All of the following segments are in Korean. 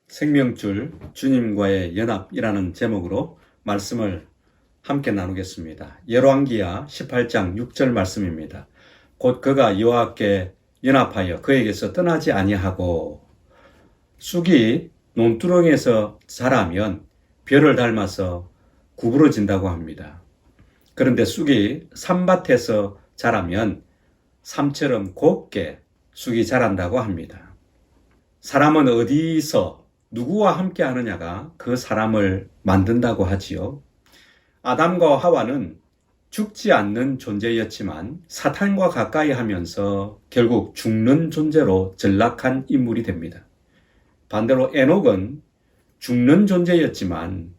생명줄 주님과의 연합이라는 제목으로 말씀을 함께 나누겠습니다. 열왕기하 18장 6절 말씀입니다. 곧 그가 여호와께 연합하여 그에게서 떠나지 아니하고 쑥이 논두렁에서 자라면 별을 닮아서 구부러진다고 합니다. 그런데 쑥이 산밭에서 자라면 삶처럼 곱게 쑥이 자란다고 합니다. 사람은 어디서 누구와 함께 하느냐가 그 사람을 만든다고 하지요. 아담과 하와는 죽지 않는 존재였지만 사탄과 가까이 하면서 결국 죽는 존재로 전락한 인물이 됩니다. 반대로 에녹은 죽는 존재였지만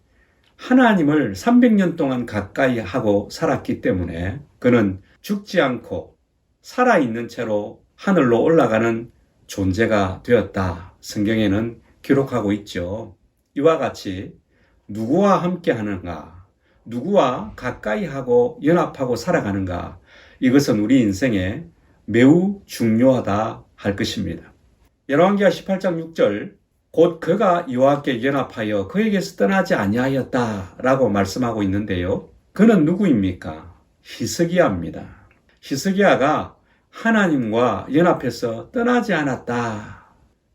하나님을 300년 동안 가까이 하고 살았기 때문에 그는 죽지 않고 살아있는 채로 하늘로 올라가는 존재가 되었다. 성경에는 기록하고 있죠. 이와 같이 누구와 함께 하는가, 누구와 가까이 하고 연합하고 살아가는가, 이것은 우리 인생에 매우 중요하다 할 것입니다. 열왕기하 18장 6절 곧 그가 여호와께 연합하여 그에게서 떠나지 아니하였다 라고 말씀하고 있는데요. 그는 누구입니까? 히스기야입니다. 히스기야가 하나님과 연합해서 떠나지 않았다.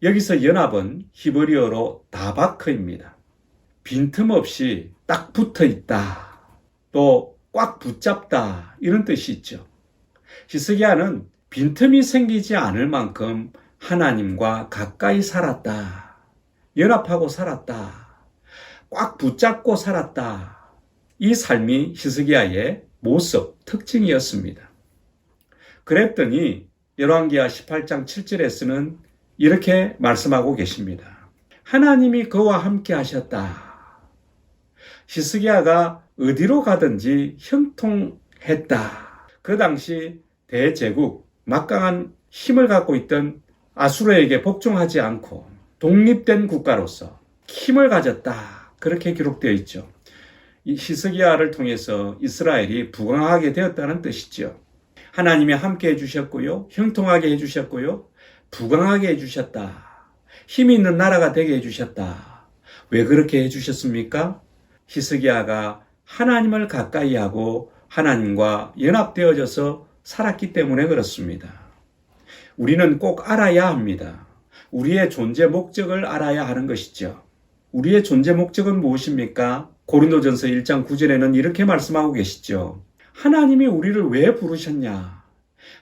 여기서 연합은 히브리어로 다바크입니다. 빈틈없이 딱 붙어 있다. 또 꽉 붙잡다. 이런 뜻이 있죠. 히스기야는 빈틈이 생기지 않을 만큼 하나님과 가까이 살았다. 연합하고 살았다. 꽉 붙잡고 살았다. 이 삶이 히스기야의 모습, 특징이었습니다. 그랬더니 열왕기하 18장 7절에서는 이렇게 말씀하고 계십니다. 하나님이 그와 함께 하셨다. 히스기야가 어디로 가든지 형통했다. 그 당시 대제국, 막강한 힘을 갖고 있던 아수르에게 복종하지 않고 독립된 국가로서 힘을 가졌다. 그렇게 기록되어 있죠. 이 히스기야를 통해서 이스라엘이 부강하게 되었다는 뜻이죠. 하나님이 함께 해주셨고요. 형통하게 해주셨고요. 부강하게 해주셨다. 힘이 있는 나라가 되게 해주셨다. 왜 그렇게 해주셨습니까? 히스기야가 하나님을 가까이 하고 하나님과 연합되어져서 살았기 때문에 그렇습니다. 우리는 꼭 알아야 합니다. 우리의 존재 목적을 알아야 하는 것이죠. 우리의 존재 목적은 무엇입니까? 고린도전서 1장 9절에는 이렇게 말씀하고 계시죠. 하나님이 우리를 왜 부르셨냐?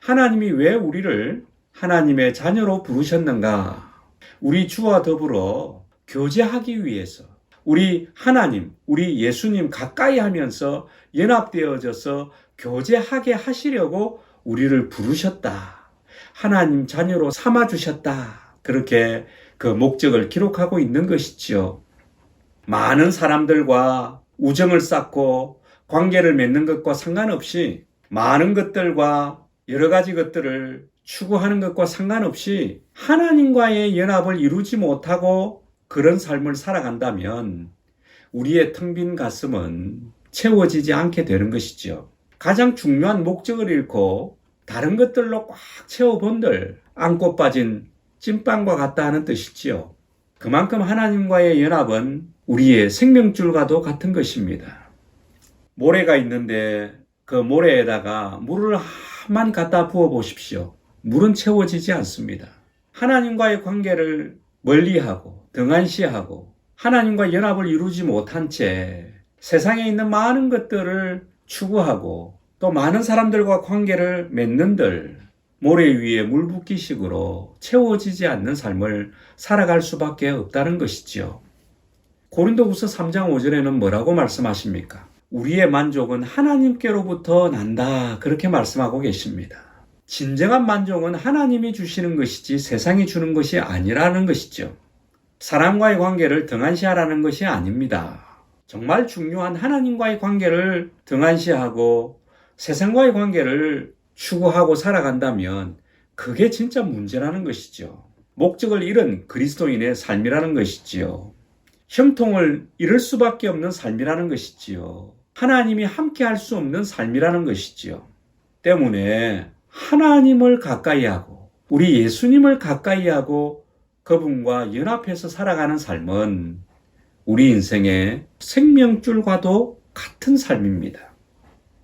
하나님이 왜 우리를 하나님의 자녀로 부르셨는가? 우리 주와 더불어 교제하기 위해서 우리 하나님, 우리 예수님 가까이 하면서 연합되어져서 교제하게 하시려고 우리를 부르셨다. 하나님 자녀로 삼아주셨다. 그렇게 그 목적을 기록하고 있는 것이지요. 많은 사람들과 우정을 쌓고 관계를 맺는 것과 상관없이 많은 것들과 여러 가지 것들을 추구하는 것과 상관없이 하나님과의 연합을 이루지 못하고 그런 삶을 살아간다면 우리의 텅 빈 가슴은 채워지지 않게 되는 것이죠. 가장 중요한 목적을 잃고 다른 것들로 꽉 채워본들 안고 빠진 찐빵과 같다 하는 뜻이지요. 그만큼 하나님과의 연합은 우리의 생명줄과도 같은 것입니다. 모래가 있는데 그 모래에다가 물을 한만 갖다 부어 보십시오. 물은 채워지지 않습니다. 하나님과의 관계를 멀리하고 등한시하고 하나님과 연합을 이루지 못한 채 세상에 있는 많은 것들을 추구하고 또 많은 사람들과 관계를 맺는들 모래 위에 물 붓기식으로 채워지지 않는 삶을 살아갈 수밖에 없다는 것이지요. 고린도후서 3장 5절에는 뭐라고 말씀하십니까? 우리의 만족은 하나님께로부터 난다. 그렇게 말씀하고 계십니다. 진정한 만족은 하나님이 주시는 것이지 세상이 주는 것이 아니라는 것이죠. 사람과의 관계를 등한시하라는 것이 아닙니다. 정말 중요한 하나님과의 관계를 등한시하고 세상과의 관계를 추구하고 살아간다면 그게 진짜 문제라는 것이죠. 목적을 잃은 그리스도인의 삶이라는 것이지요. 형통을 잃을 수밖에 없는 삶이라는 것이지요. 하나님이 함께 할 수 없는 삶이라는 것이지요. 때문에 하나님을 가까이 하고 우리 예수님을 가까이 하고 그분과 연합해서 살아가는 삶은 우리 인생의 생명줄과도 같은 삶입니다.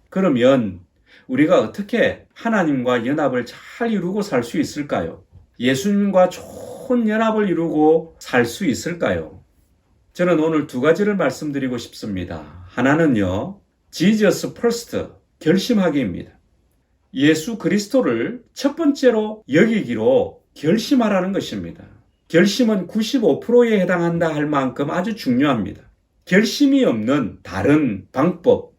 그러면 우리가 어떻게 하나님과 연합을 잘 이루고 살 수 있을까요? 예수님과 좋은 연합을 이루고 살 수 있을까요? 저는 오늘 두 가지를 말씀드리고 싶습니다. 하나는요, Jesus first, 결심하기입니다. 예수 그리스도를 첫 번째로 여기기로 결심하라는 것입니다. 결심은 95%에 해당한다 할 만큼 아주 중요합니다. 결심이 없는 다른 방법,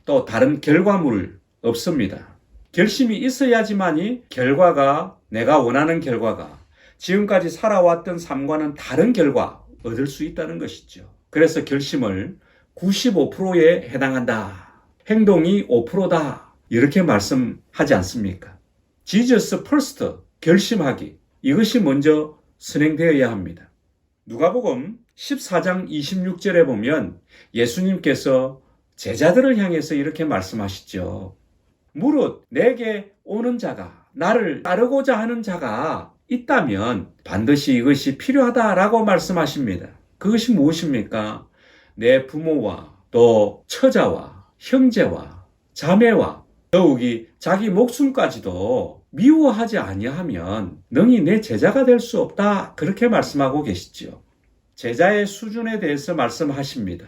또 다른 결과물 없습니다. 결심이 있어야지만이 결과가, 내가 원하는 결과가 지금까지 살아왔던 삶과는 다른 결과 얻을 수 있다는 것이죠. 그래서 결심을 95%에 해당한다. 행동이 5%다. 이렇게 말씀하지 않습니까? Jesus first, 결심하기. 이것이 먼저 선행되어야 합니다. 누가복음 14장 26절에 보면 예수님께서 제자들을 향해서 이렇게 말씀하시죠. 무릇 내게 오는 자가, 나를 따르고자 하는 자가 있다면 반드시 이것이 필요하다라고 말씀하십니다. 그것이 무엇입니까? 내 부모와 또 처자와 형제와 자매와 더욱이 자기 목숨까지도 미워하지 아니하면 능히 내 제자가 될 수 없다. 그렇게 말씀하고 계시죠. 제자의 수준에 대해서 말씀하십니다.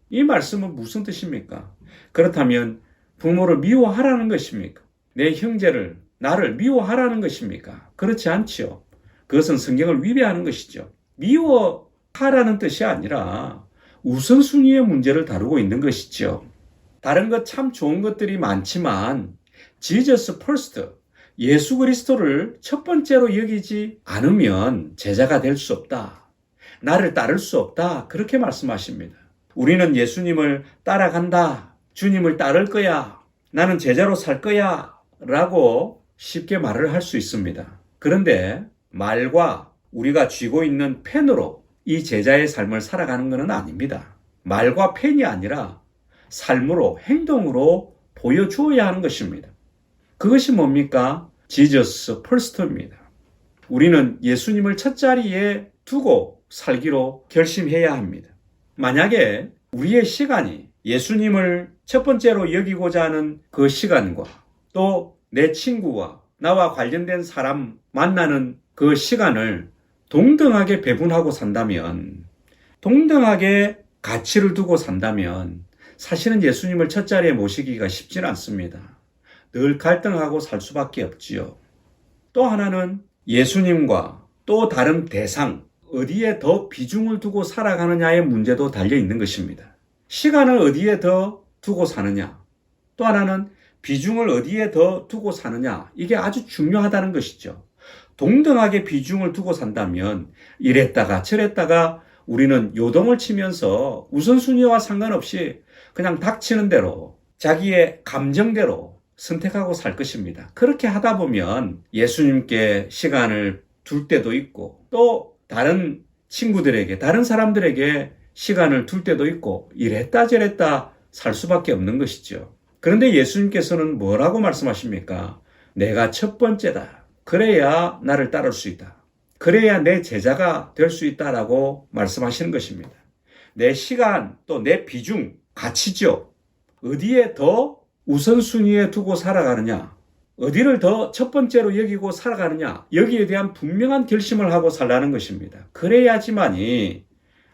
이 말씀은 무슨 뜻입니까? 그렇다면 부모를 미워하라는 것입니까? 내 형제를, 나를 미워하라는 것입니까? 그렇지 않지요. 그것은 성경을 위배하는 것이죠. 미워하라는 뜻이 아니라 우선순위의 문제를 다루고 있는 것이죠. 다른 것 참 좋은 것들이 많지만 Jesus first, 예수 그리스도를 첫 번째로 여기지 않으면 제자가 될 수 없다. 나를 따를 수 없다. 그렇게 말씀하십니다. 우리는 예수님을 따라간다. 주님을 따를 거야. 나는 제자로 살 거야. 라고 쉽게 말을 할 수 있습니다. 그런데 말과 우리가 쥐고 있는 펜으로 이 제자의 삶을 살아가는 것은 아닙니다. 말과 펜이 아니라 삶으로, 행동으로 보여주어야 하는 것입니다. 그것이 뭡니까? Jesus first입니다. 우리는 예수님을 첫 자리에 두고 살기로 결심해야 합니다. 만약에 우리의 시간이 예수님을 첫 번째로 여기고자 하는 그 시간과 또 내 친구와 나와 관련된 사람 만나는 그 시간을 동등하게 배분하고 산다면, 동등하게 가치를 두고 산다면 사실은 예수님을 첫 자리에 모시기가 쉽지는 않습니다. 늘 갈등하고 살 수밖에 없지요. 또 하나는 예수님과 또 다른 대상, 어디에 더 비중을 두고 살아가느냐의 문제도 달려 있는 것입니다. 시간을 어디에 더 두고 사느냐, 또 하나는 비중을 어디에 더 두고 사느냐, 이게 아주 중요하다는 것이죠. 동등하게 비중을 두고 산다면 이랬다가 저랬다가 우리는 요동을 치면서 우선순위와 상관없이 그냥 닥치는 대로 자기의 감정대로 선택하고 살 것입니다. 그렇게 하다 보면 예수님께 시간을 둘 때도 있고 또 다른 친구들에게, 다른 사람들에게 시간을 둘 때도 있고 이랬다 저랬다 살 수밖에 없는 것이죠. 그런데 예수님께서는 뭐라고 말씀하십니까? 내가 첫 번째다. 그래야 나를 따를 수 있다. 그래야 내 제자가 될 수 있다라고 말씀하시는 것입니다. 내 시간 또 내 비중, 가치죠. 어디에 더 우선순위에 두고 살아가느냐, 어디를 더 첫 번째로 여기고 살아가느냐, 여기에 대한 분명한 결심을 하고 살라는 것입니다. 그래야지만이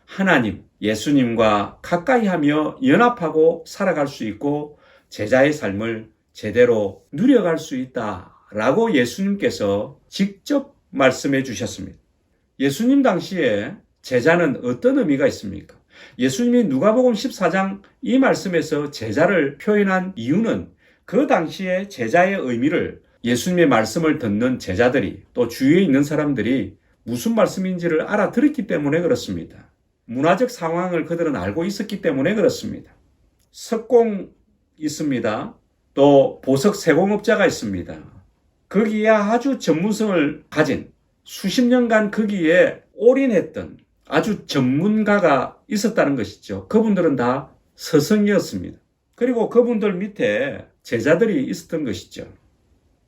하나님, 예수님과 가까이 하며 연합하고 살아갈 수 있고 제자의 삶을 제대로 누려갈 수 있다라고 예수님께서 직접 말씀해 주셨습니다. 예수님 당시에 제자는 어떤 의미가 있습니까? 예수님이 누가복음 14장 이 말씀에서 제자를 표현한 이유는 그 당시에 제자의 의미를 예수님의 말씀을 듣는 제자들이 또 주위에 있는 사람들이 무슨 말씀인지를 알아들었기 때문에 그렇습니다. 문화적 상황을 그들은 알고 있었기 때문에 그렇습니다. 석공 있습니다. 또 보석 세공업자가 있습니다. 거기에 아주 전문성을 가진 수십 년간 거기에 올인했던 아주 전문가가 있었다는 것이죠. 그분들은 다 스승이었습니다. 그리고 그분들 밑에 제자들이 있었던 것이죠.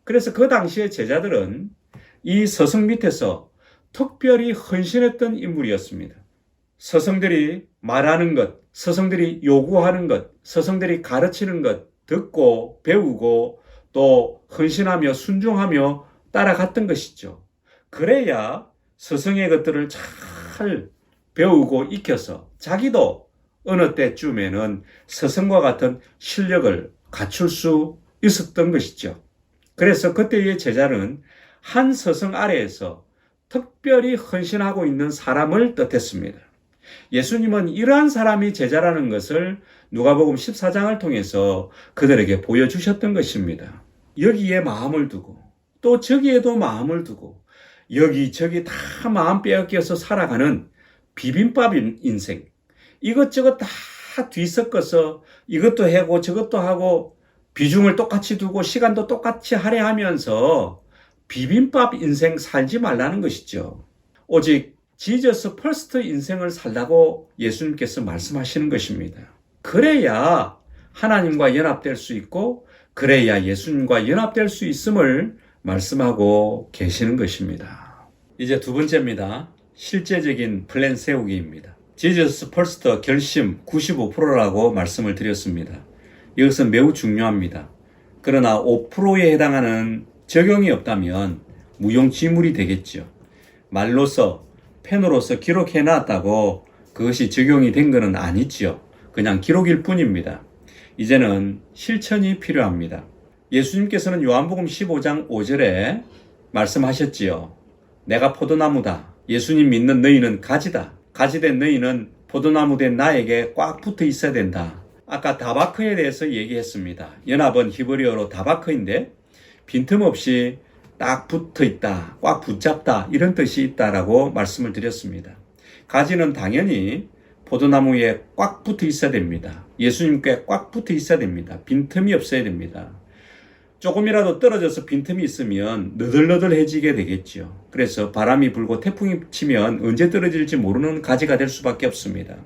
그래서 그 당시에 제자들은 이 스승 밑에서 특별히 헌신했던 인물이었습니다. 스승들이 말하는 것, 스승들이 요구하는 것, 스승들이 가르치는 것 듣고 배우고 또 헌신하며 순종하며 따라갔던 것이죠. 그래야 스승의 것들을 잘 배우고 익혀서 자기도 어느 때쯤에는 스승과 같은 실력을 갖출 수 있었던 것이죠. 그래서 그때의 제자는 한 스승 아래에서 특별히 헌신하고 있는 사람을 뜻했습니다. 예수님은 이러한 사람이 제자라는 것을 누가복음 14장을 통해서 그들에게 보여주셨던 것입니다. 여기에 마음을 두고 또 저기에도 마음을 두고 여기저기 다 마음 빼앗겨서 살아가는 비빔밥 인생, 이것저것 다 뒤섞어서 이것도 하고 저것도 하고 비중을 똑같이 두고 시간도 똑같이 할애하면서 비빔밥 인생 살지 말라는 것이죠. 오직 지저스 퍼스트 인생을 살라고 예수님께서 말씀하시는 것입니다. 그래야 하나님과 연합될 수 있고 그래야 예수님과 연합될 수 있음을 말씀하고 계시는 것입니다. 이제 두 번째입니다. 실제적인 플랜 세우기입니다. 지저스 퍼스트 결심 95%라고 말씀을 드렸습니다. 이것은 매우 중요합니다. 그러나 5%에 해당하는 적용이 없다면 무용지물이 되겠죠. 말로서 펜으로서 기록해놨다고 그것이 적용이 된 것은 아니지요. 그냥 기록일 뿐입니다. 이제는 실천이 필요합니다. 예수님께서는 요한복음 15장 5절에 말씀하셨지요. 내가 포도나무다. 예수님 믿는 너희는 가지다. 가지된 너희는 포도나무 된 나에게 꽉 붙어 있어야 된다. 아까 다바크에 대해서 얘기했습니다. 연합은 히브리어로 다바크인데 빈틈없이 딱 붙어 있다, 꽉 붙잡다 이런 뜻이 있다라고 말씀을 드렸습니다. 가지는 당연히 포도나무에 꽉 붙어 있어야 됩니다. 예수님께 꽉 붙어 있어야 됩니다. 빈틈이 없어야 됩니다. 조금이라도 떨어져서 빈틈이 있으면 너덜너덜해지게 되겠죠. 그래서 바람이 불고 태풍이 치면 언제 떨어질지 모르는 가지가 될 수밖에 없습니다.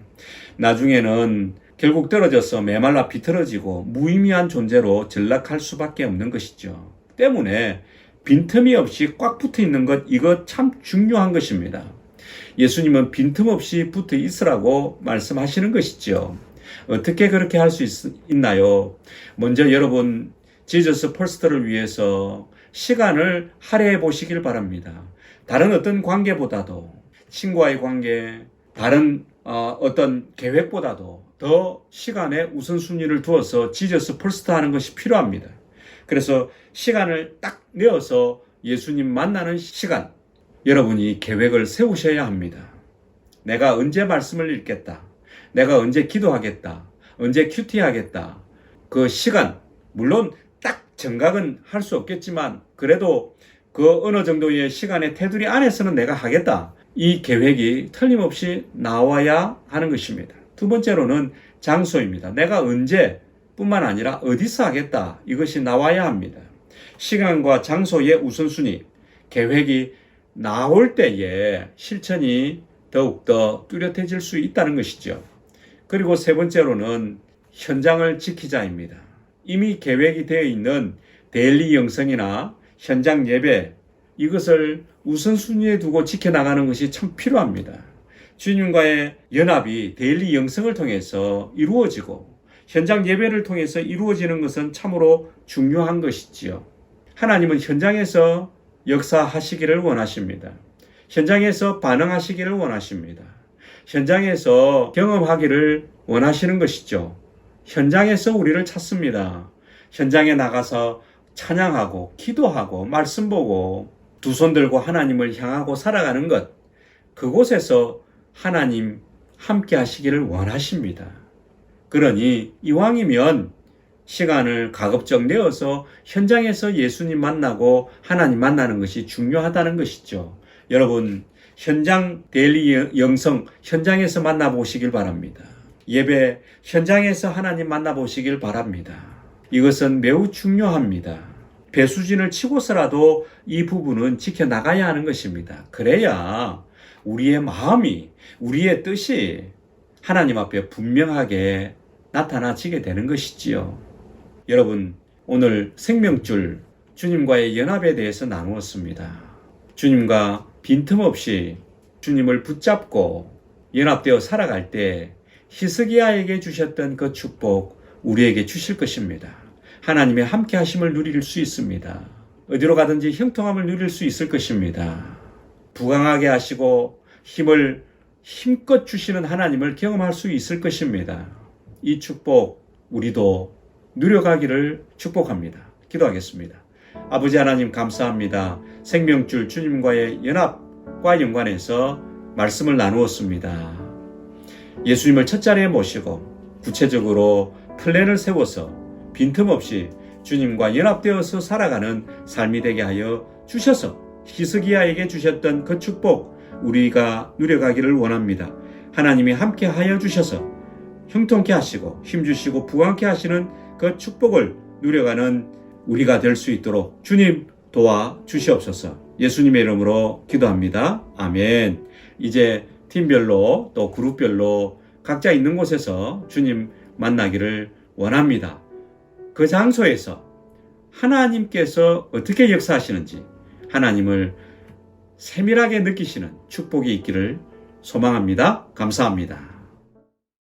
나중에는 결국 떨어져서 메말라 비틀어지고 무의미한 존재로 전락할 수밖에 없는 것이죠. 때문에 빈틈이 없이 꽉 붙어 있는 것, 이거 참 중요한 것입니다. 예수님은 빈틈없이 붙어 있으라고 말씀하시는 것이죠. 어떻게 그렇게 할 수 있나요? 먼저 여러분 지저스 퍼스트를 위해서 시간을 할애해 보시길 바랍니다. 다른 어떤 관계보다도 친구와의 관계, 다른 어떤 계획보다도 더 시간에 우선순위를 두어서 지저스 퍼스트 하는 것이 필요합니다. 그래서 시간을 딱 내어서 예수님 만나는 시간, 여러분이 계획을 세우셔야 합니다. 내가 언제 말씀을 읽겠다. 내가 언제 기도하겠다. 언제 큐티하겠다. 그 시간, 물론 딱 정각은 할 수 없겠지만 그래도 그 어느 정도의 시간의 테두리 안에서는 내가 하겠다. 이 계획이 틀림없이 나와야 하는 것입니다. 두 번째로는 장소입니다. 내가 언제 뿐만 아니라 어디서 하겠다. 이것이 나와야 합니다. 시간과 장소의 우선순위, 계획이 나올 때에 실천이 더욱더 뚜렷해질 수 있다는 것이죠. 그리고 세 번째로는 현장을 지키자입니다. 이미 계획이 되어 있는 데일리 영성이나 현장 예배, 이것을 우선순위에 두고 지켜나가는 것이 참 필요합니다. 주님과의 연합이 데일리 영성을 통해서 이루어지고 현장 예배를 통해서 이루어지는 것은 참으로 중요한 것이지요. 하나님은 현장에서 역사하시기를 원하십니다. 현장에서 반응하시기를 원하십니다. 현장에서 경험하기를 원하시는 것이죠. 현장에서 우리를 찾습니다. 현장에 나가서 찬양하고 기도하고 말씀 보고 두 손 들고 하나님을 향하고 살아가는 것, 그곳에서 하나님 함께 하시기를 원하십니다. 그러니 이왕이면 시간을 가급적 내어서 현장에서 예수님 만나고 하나님 만나는 것이 중요하다는 것이죠. 여러분, 현장 데일리 영성 현장에서 만나보시길 바랍니다. 예배 현장에서 하나님 만나보시길 바랍니다. 이것은 매우 중요합니다. 배수진을 치고서라도 이 부분은 지켜나가야 하는 것입니다. 그래야 우리의 마음이, 우리의 뜻이 하나님 앞에 분명하게 나타나지게 되는 것이지요. 여러분, 오늘 생명줄 주님과의 연합에 대해서 나누었습니다. 주님과 빈틈없이 주님을 붙잡고 연합되어 살아갈 때 히스기야에게 주셨던 그 축복 우리에게 주실 것입니다. 하나님의 함께 하심을 누릴 수 있습니다. 어디로 가든지 형통함을 누릴 수 있을 것입니다. 부강하게 하시고 힘을 힘껏 주시는 하나님을 경험할 수 있을 것입니다. 이 축복 우리도 누려가기를 축복합니다. 기도하겠습니다. 아버지 하나님 감사합니다. 생명줄 주님과의 연합과 연관해서 말씀을 나누었습니다. 예수님을 첫 자리에 모시고 구체적으로 플랜을 세워서 빈틈없이 주님과 연합되어서 살아가는 삶이 되게 하여 주셔서 히스기야에게 주셨던 그 축복 우리가 누려가기를 원합니다. 하나님이 함께 하여 주셔서 형통케 하시고 힘주시고 부강케 하시는 그 축복을 누려가는 우리가 될 수 있도록 주님 도와주시옵소서. 예수님의 이름으로 기도합니다. 아멘. 이제 팀별로 또 그룹별로 각자 있는 곳에서 주님 만나기를 원합니다. 그 장소에서 하나님께서 어떻게 역사하시는지 하나님을 세밀하게 느끼시는 축복이 있기를 소망합니다. 감사합니다.